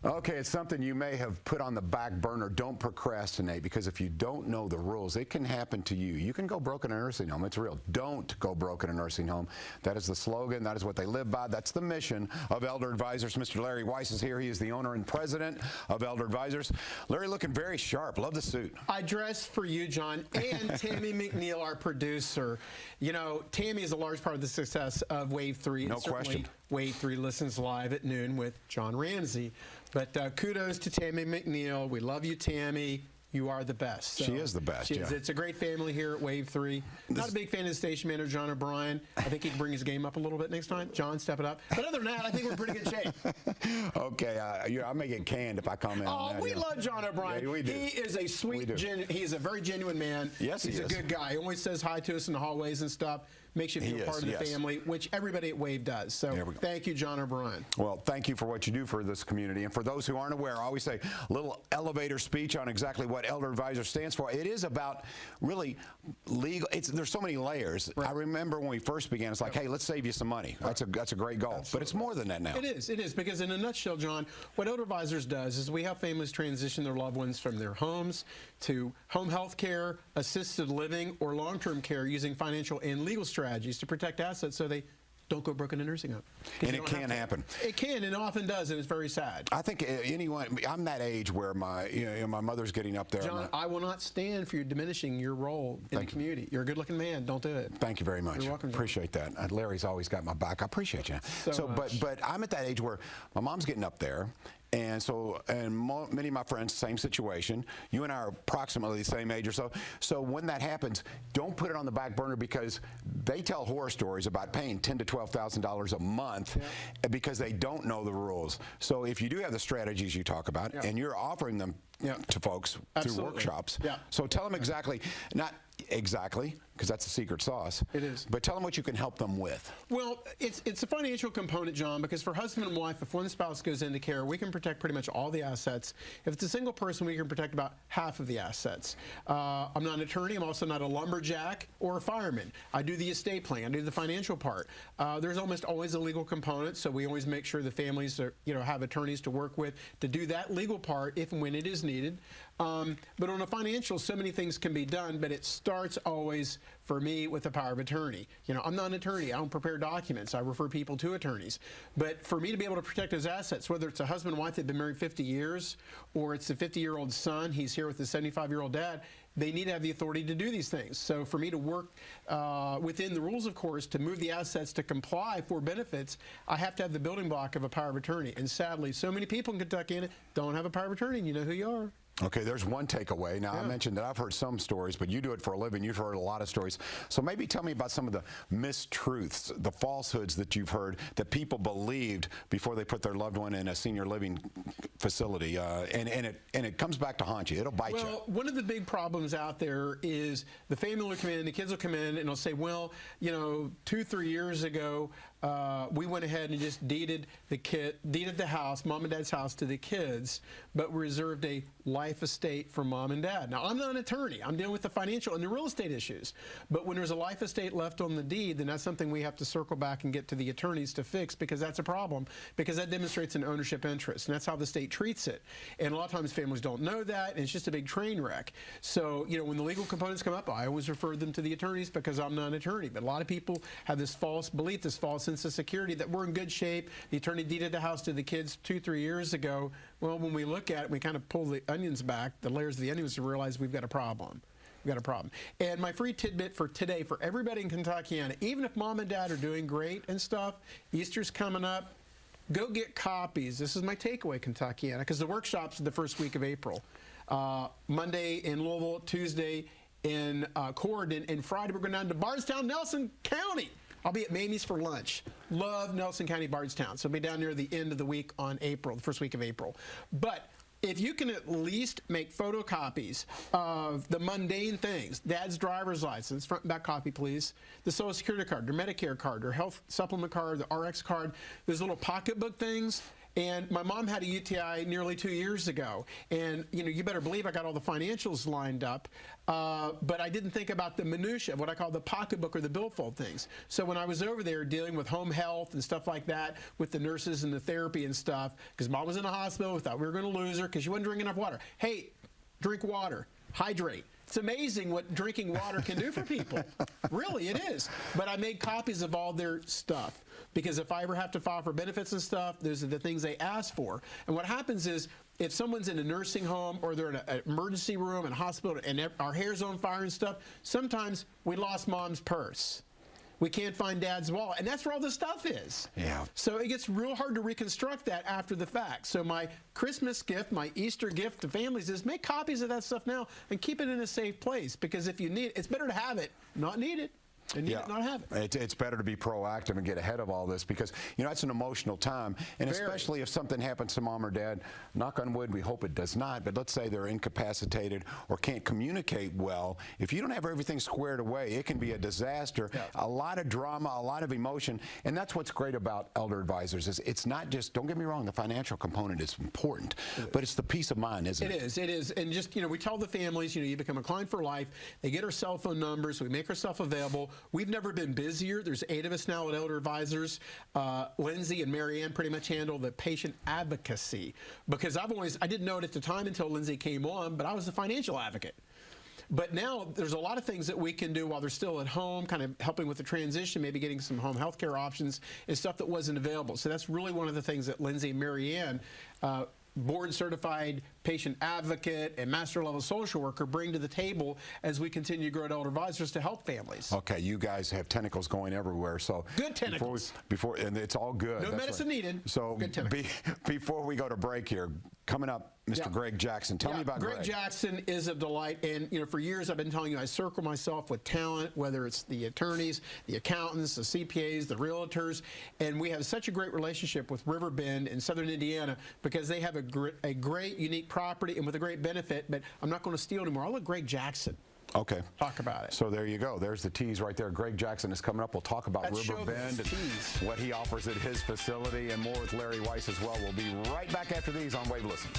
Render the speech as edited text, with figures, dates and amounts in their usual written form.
Okay, it's something you may have put on the back burner. Don't procrastinate, because if you don't know the rules, it can happen to you. You can go broke in a nursing home. It's real. Don't go broke in a nursing home. That is the slogan. That is what they live by. That's the mission of Elder Advisors. Mr. Larry Weiss is here. He is the owner and president of Elder Advisors. Larry, looking very sharp. Love the suit. I dressed for you, John, and Tammy McNeil, our producer. You know, Tammy is a large part of the success of Wave 3. No question. Wave 3 listens live at noon with John Ramsey. But kudos to Tammy McNeil. We love you, Tammy. You are the best. So she is the best, yeah. It's a great family here at Wave 3. Not a big fan of the station manager, John O'Brien. I think he can bring his game up a little bit next time. John, step it up. But other than that, I think we're in pretty good shape. Okay, I may get canned if I comment on that. We love John O'Brien. Yeah, we do. He is a sweet, he is a very genuine man. Yes, He's a good guy. He always says hi to us in the hallways and stuff. Makes you feel part of the family, which everybody at Wave does. So thank you, John O'Brien. Well, thank you for what you do for this community. And for those who aren't aware, I always say a little elevator speech on exactly what Elder Advisor stands for. It is about really legal. There's so many layers. Right. I remember when we first began, it's like, hey, let's save you some money. That's a great goal. Absolutely. But it's more than that now. It is, because in a nutshell, John, what Elder Advisors does is we help families transition their loved ones from their homes to home health care, assisted living, or long-term care using financial and legal strategies to protect assets so they don't go broke in a nursing home. And it can happen. It can, and often does, and it's very sad. I think anyone, I'm that age where my mother's getting up there. John, I will not stand for you diminishing your role in the community. You're a good-looking man. Don't do it. Thank you very much. You're welcome, John. Appreciate that. Larry's always got my back. I appreciate you. But I'm at that age where my mom's getting up there. And many of my friends, same situation. You and I are approximately the same age or so. So when that happens, don't put it on the back burner, because they tell horror stories about paying $10,000 to $12,000 a month because they don't know the rules. So if you do have the strategies you talk about, and you're offering them to folks through workshops, so tell them exactly, not exactly, because that's the secret sauce. It is. But tell them what you can help them with. Well, it's a financial component, John, because for husband and wife, if one spouse goes into care, we can protect pretty much all the assets. If it's a single person, we can protect about half of the assets. I'm not an attorney. I'm also not a lumberjack or a fireman. I do the estate plan. I do the financial part. There's almost always a legal component, so we always make sure the families are, have attorneys to work with to do that legal part if and when it is needed. But on a financial, so many things can be done, but it starts always, for me, with the power of attorney. I'm not an attorney. I don't prepare documents. I refer people to attorneys. But for me to be able to protect those assets, whether it's a husband and wife that have been married 50 years, or it's a 50-year-old son, he's here with his 75-year-old dad, they need to have the authority to do these things. So for me to work within the rules, of course, to move the assets to comply for benefits, I have to have the building block of a power of attorney. And sadly, so many people in Kentucky don't have a power of attorney, and you know who you are. Okay, there's one takeaway. Now, I mentioned that I've heard some stories, but you do it for a living. You've heard a lot of stories. So maybe tell me about some of the mistruths, the falsehoods that you've heard that people believed before they put their loved one in a senior living facility. And it comes back to haunt you. It'll bite you. Well, one of the big problems out there is the family will come in, the kids will come in, and they'll say, well, 2-3 years ago, we went ahead and just deeded the house, mom and dad's house, to the kids, but reserved a life estate for mom and dad. Now, I'm not an attorney. I'm dealing with the financial and the real estate issues. But when there's a life estate left on the deed, then that's something we have to circle back and get to the attorneys to fix, because that's a problem, because that demonstrates an ownership interest, and that's how the state treats it. And a lot of times families don't know that, and it's just a big train wreck. So, when the legal components come up, I always refer them to the attorneys, because I'm not an attorney. But a lot of people have this false belief, this false sense of security that we're in good shape. The attorney deeded the house to the kids 2-3 years ago. Well, when we look at it, we kind of pull the onions back, the layers of the onions, to realize we've got a problem. We've got a problem. And my free tidbit for today, for everybody in Kentuckiana, even if mom and dad are doing great and stuff, Easter's coming up, go get copies. This is my takeaway, Kentuckiana, because the workshop's the first week of April. Monday in Louisville, Tuesday in Corydon, and Friday we're going down to Bardstown, Nelson County. I'll be at Mamie's for lunch. Love Nelson County, Bardstown. So I'll be down near the end of the week on April, the first week of April. But if you can at least make photocopies of the mundane things, dad's driver's license, front and back copy, please, the Social Security card, their Medicare card, their health supplement card, the RX card, those little pocketbook things, And my mom had a UTI nearly 2 years ago. And, you know, you better believe I got all the financials lined up. But I didn't think about the minutia, what I call the pocketbook or the billfold things. So when I was over there dealing with home health and stuff like that with the nurses and the therapy and stuff, because mom was in the hospital, we thought we were going to lose her because she wasn't drinking enough water. Hey, drink water, hydrate. It's amazing what drinking water can do for people. Really, it is. But I made copies of all their stuff because if I ever have to file for benefits and stuff, those are the things they ask for. And what happens is if someone's in a nursing home or they're in an emergency room in a hospital and our hair's on fire and stuff, sometimes we lost mom's purse. We can't find dad's wallet, and that's where all the stuff is. Yeah. So it gets real hard to reconstruct that after the fact. So my Christmas gift, my Easter gift to families is make copies of that stuff now and keep it in a safe place, because if you need it, it's better to have it, not need it. And you not have it. It's better to be proactive and get ahead of all this because, you know, it's an emotional time. And especially if something happens to mom or dad, knock on wood, we hope it does not, but let's say they're incapacitated or can't communicate well. If you don't have everything squared away, it can be a disaster, a lot of drama, a lot of emotion. And that's what's great about elder advisors is it's not just, don't get me wrong, the financial component is important, but it's the peace of mind, isn't it? It is. It is. And just, you know, we tell the families, you know, you become a client for life. They get our cell phone numbers. We make ourselves available. We've never been busier. There's 8 of us now at Elder Advisors. Lindsay and Marianne pretty much handle the patient advocacy because I didn't know it at the time until Lindsay came on, but I was the financial advocate. But now there's a lot of things that we can do while they're still at home, kind of helping with the transition, maybe getting some home health care options and stuff that wasn't available. So that's really one of the things that Lindsay and Marianne, board certified patient advocate and master level social worker, bring to the table as we continue to grow at Elder Advisors to help families. Okay, you guys have tentacles going everywhere. So good tentacles. And it's all good. No medicine needed. So before we go to break here, coming up, Mr. Greg Jackson. Tell me about Greg. Greg Jackson is a delight, and you know, for years I've been telling you I circle myself with talent, whether it's the attorneys, the accountants, the CPAs, the realtors, and we have such a great relationship with Riverbend in Southern Indiana because they have a great, unique property and with a great benefit. But I'm not going to steal anymore. I'll let Greg Jackson. Okay. Talk about it. So there you go. There's the tease right there. Greg Jackson is coming up. We'll talk about Riverbend and what he offers at his facility and more with Larry Weiss as well. We'll be right back after these on Wave Listens.